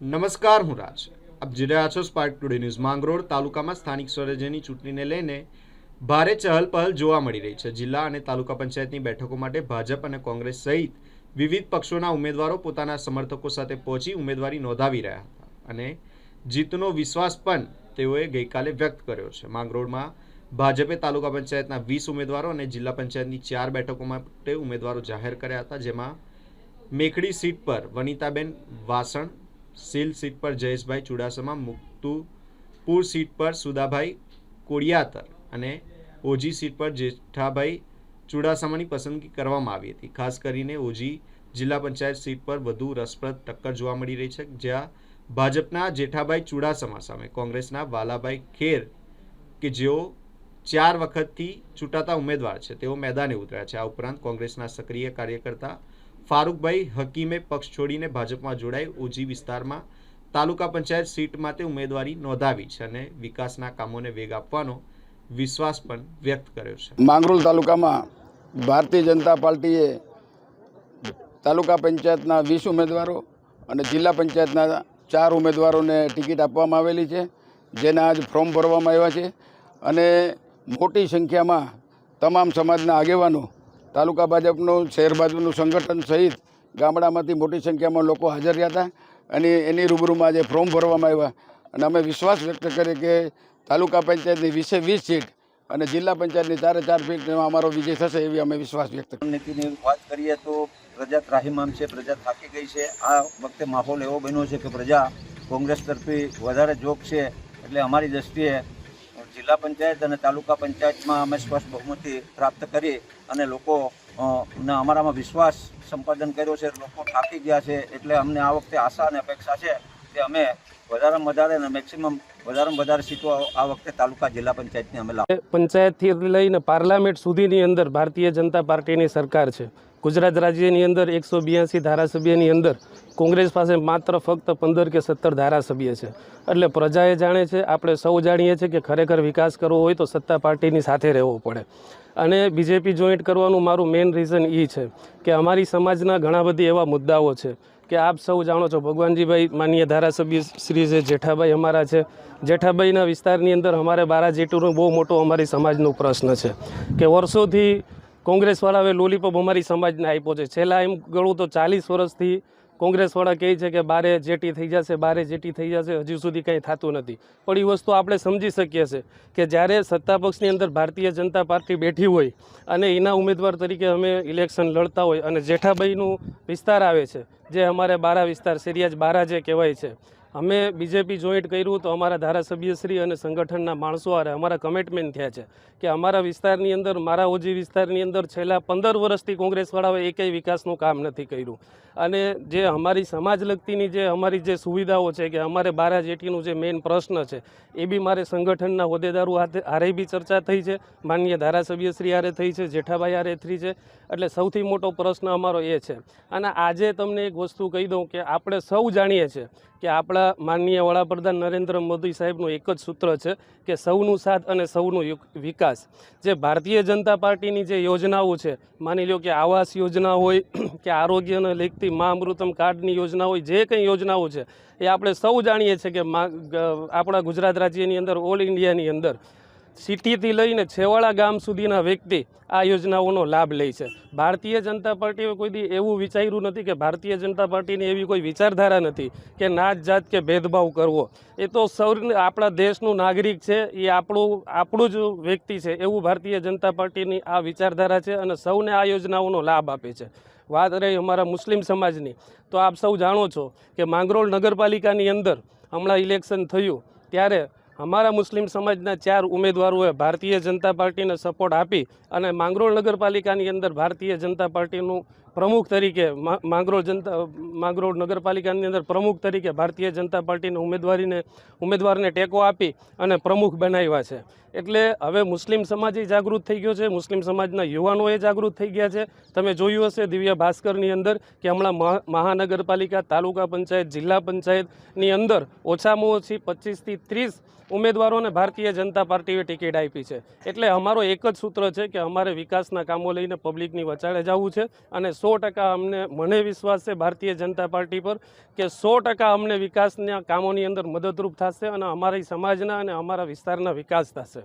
નમસ્કાર, હું રાજ. આપ જોઈ રહ્યા છો સ્પાર્ક ટુડે ન્યૂઝ. માંગરોળ તાલુકામાં સ્થાનિક સ્વરાજ્યની ચૂંટણીને લઈને ભારે ચહલપહલ જોવા મળી રહી છે. જિલ્લા અને તાલુકા પંચાયતની બેઠકો માટે ભાજપ અને કોંગ્રેસ સહિત વિવિધ પક્ષોના ઉમેદવારો પોતાના સમર્થકો સાથે પહોંચી ઉમેદવારી નોંધાવી રહ્યા હતા અને જીતનો વિશ્વાસ પણ તેઓએ ગઈકાલે વ્યક્ત કર્યો છે. માંગરોળમાં ભાજપે તાલુકા પંચાયતના 20 ઉમેદવારો અને જિલ્લા પંચાયતની 4 બેઠકો માટે ઉમેદવારો જાહેર કર્યા હતા, જેમાં મેખડી સીટ પર વનિતાબેન વાસણ, સીલ સીટ પર જયેશભાઈ ચુડાસમા, મુક્તુપુર સીટ પર સુદાભાઈ કોડિયાતર અને ઓજી સીટ પર જેઠાભાઈ ચુડાસમાની પસંદગી કરવામાં આવી હતી. ખાસ કરીને ઓજી જિલ્લા પંચાયત સીટ પર વધુ રસપ્રદ ટક્કર જોવા મળી રહી છે, જ્યાં ભાજપના જેઠાભાઈ ચુડાસમા સામે કોંગ્રેસના વાલાભાઈ ખેર, કે જેઓ 4 વખતથી ચૂંટાતા ઉમેદવાર છે, તેઓ મેદાને ઉતર્યા છે. આ ઉપરાંત કોંગ્રેસના સક્રિય કાર્યકર્તા ફારૂકભાઈ હકીમે પક્ષ છોડીને ભાજપમાં જોડાઈ ઓજી વિસ્તારમાં તાલુકા પંચાયત સીટ માટે ઉમેદવારી નોંધાવી છે અને વિકાસના કામોને વેગ આપવાનો વિશ્વાસ પણ વ્યક્ત કર્યો છે. માંગરોળ તાલુકામાં ભારતીય જનતા પાર્ટીએ તાલુકા પંચાયતના 20 ઉમેદવારો અને જિલ્લા પંચાયતના 4 ઉમેદવારોને ટિકિટ આપવામાં આવેલી છે, જેના આજ ફોર્મ ભરવામાં આવ્યા છે અને મોટી સંખ્યામાં તમામ સમાજના આગેવાનો, તાલુકા ભાજપનું, શહેર ભાજપનું સંગઠન સહિત ગામડામાંથી મોટી સંખ્યામાં લોકો હાજર રહ્યા હતા અને એની રૂબરૂમાં આજે ફોર્મ ભરવામાં આવ્યા અને અમે વિશ્વાસ વ્યક્ત કરીએ કે તાલુકા પંચાયતની 20 સીટ અને જિલ્લા પંચાયતની 4 સીટમાં અમારો વિજય થશે એવી અમે વિશ્વાસ વ્યક્ત કરીએ. નીતિની વાત કરીએ તો પ્રજા ત્રાહિમામ છે, પ્રજા થાકી ગઈ છે. આ વખતે માહોલ એવો બન્યો છે કે પ્રજા કોંગ્રેસ તરફી વધારે જોગ છે, એટલે અમારી દ્રષ્ટિએ જિલ્લા પંચાયત અને તાલુકા પંચાયતમાં અમે સ્પષ્ટ બહુમતી પ્રાપ્ત કરી અને લોકો અમારામાં વિશ્વાસ સંપાદન કર્યો છે. લોકો થાકી ગયા છે, એટલે અમને આ વખતે આશા અને અપેક્ષા છે કે અમે વધારેમાં વધારે અને મેક્સિમમ વધારેમાં વધારે સીટો આ વખતે તાલુકા જિલ્લા પંચાયતની અમે લાવ. પંચાયતથી લઈને પાર્લામેન્ટ સુધીની અંદર ભારતીય જનતા પાર્ટીની સરકાર છે. ગુજરાત રાજ્યની અંદર 182 ધારાસભ્યની અંદર કોંગ્રેસ પાસે માત્ર ફક્ત 15 કે 17 ધારાસભ્ય છે. એટલે પ્રજાએ જાણે છે, આપણે સૌ જાણીએ છીએ કે ખરેખર વિકાસ કરવો હોય તો સત્તા પાર્ટીની સાથે રહેવું પડે. અને બીજેપી જોઈન્ટ કરવાનું મારું મેઇન રીઝન એ છે કે અમારી સમાજના ઘણા બધી એવા મુદ્દાઓ છે કે આપ સૌ જાણો છો. ભગવાનજીભાઈ માનનીય ધારાસભ્ય શ્રી છે, જેઠાભાઈ અમારા છે. જેઠાભાઈના વિસ્તારની અંદર અમારે બારા જેટુનો બહુ મોટો અમારી સમાજનો પ્રશ્ન છે કે વર્ષોથી કોંગ્રેસવાળાએ લોલીપોપ અમારી સમાજને આપ્યો છે. છેલ્લા એમ ગણું તો 40 વર્ષથી કોંગ્રેસવાળા કહે છે કે બારે જેટી થઈ જશે, બારે જેટી થઈ જશે, હજુ સુધી કંઈ થતું નથી. પણ એ વસ્તુ આપણે સમજી શકીએ છીએ કે જ્યારે સત્તાપક્ષની અંદર ભારતીય જનતા પાર્ટી બેઠી હોય અને એના ઉમેદવાર તરીકે અમે ઇલેક્શન લડતા હોય અને જેઠાભાઈનું વિસ્તાર આવે છે, જે અમારે બારા વિસ્તાર, સિરિયાજ બારા જે કહેવાય છે, અમે બીજેપી જોઈન્ટ કર્યું તો અમારા ધારાસભ્યશ્રી અને સંગઠનના માણસો આરે અમારા કમિટમેન્ટ થયા છે કે અમારા વિસ્તારની અંદર, મારા ઓજી વિસ્તારની અંદર છેલ્લા 15 વર્ષથી કોંગ્રેસવાળાઓએ એકેય વિકાસનું કામ નથી કર્યું. અને જે અમારી સમાજ લગતીની જે અમારી જે સુવિધાઓ છે કે અમારે બારા જેટીનું જે મેઇન પ્રશ્ન છે એ બી મારે સંગઠનના હોદ્દેદારો હારે બી ચર્ચા થઈ છે, માનનીય ધારાસભ્યશ્રી હારે થઈ છે, જેઠાભાઈ હારે થઈ છે. એટલે સૌથી મોટો પ્રશ્ન અમારો એ છે. અને આજે તમને એક વસ્તુ કહી દઉં કે આપણે સૌ જાણીએ છીએ કે આપણા માનનીય વડાપ્રધાન નરેન્દ્ર મોદી સાહેબનું એક જ સૂત્ર છે કે સૌનું સાથ અને સૌનું વિકાસ. જે ભારતીય જનતા પાર્ટીની જે યોજનાઓ છે, માની લો કે આવાસ યોજના હોય કે આરોગ્યને લગતી મા અમૃતમ કાર્ડની યોજના હોય, જે કંઈ યોજનાઓ છે એ આપણે સૌ જાણીએ છીએ કે આપણા ગુજરાત રાજ્યની અંદર, ઓલ ઇન્ડિયાની અંદર સિટીથી લઈને છેવાડા ગામ સુધીના વ્યક્તિ આ યોજનાઓનો લાભ લે છે. ભારતીય જનતા પાર્ટીએ કોઈ દી એવું વિચાર્યું નથી કે ભારતીય જનતા પાર્ટીની એવી કોઈ વિચારધારા નથી કે નાત જાત કે ભેદભાવ કરવો. એ તો સૌને આપણા દેશનું નાગરિક છે, એ આપણું જ વ્યક્તિ છે, એવું ભારતીય જનતા પાર્ટીની આ વિચારધારા છે અને સૌને આ યોજનાઓનો લાભ આપે છે. વાત રહી અમારા મુસ્લિમ સમાજની, તો આપ સૌ જાણો છો કે માંગરોળ નગરપાલિકાની અંદર હમણાં ઇલેક્શન થયું ત્યારે અમારા મુસ્લિમ સમાજના 4 ઉમેદવારોએ ભારતીય જનતા પાર્ટીને સપોર્ટ આપી અને માંગરોળ નગરપાલિકાની અંદર ભારતીય જનતા પાર્ટીનું પ્રમુખ તરીકે માંગરોળ નગરપાલિકાની અંદર પ્રમુખ તરીકે ભારતીય જનતા પાર્ટીના ઉમેદવારને ટેકો આપી અને પ્રમુખ બનાવ્યા છે. એટલે હવે મુસ્લિમ સમાજ જાગૃત થઈ ગયો છે, મુસ્લિમ સમાજના યુવાનોએ જાગૃત થઈ ગયા છે. તમે જોયું હશે દિવ્ય ભાસ્કરની અંદર કે હમણાં મહાનગરપાલિકા, તાલુકા પંચાયત, જિલ્લા પંચાયતની અંદર ઓછામાં ઓછી 25 થી 30 ઉમેદવારોને ભારતીય જનતા પાર્ટીએ ટિકિટ આપી છે. એટલે અમારો એક જ સૂત્ર છે કે અમારે વિકાસના કામો લઈને પબ્લિકની વચાળે જવું છે અને 100% મને વિશ્વાસ છે ભારતીય જનતા પાર્ટી પર કે 100% અમને વિકાસના કામોની અંદર મદદરૂપ થશે અને અમારી સમાજના અને અમારા વિસ્તારના વિકાસ થશે.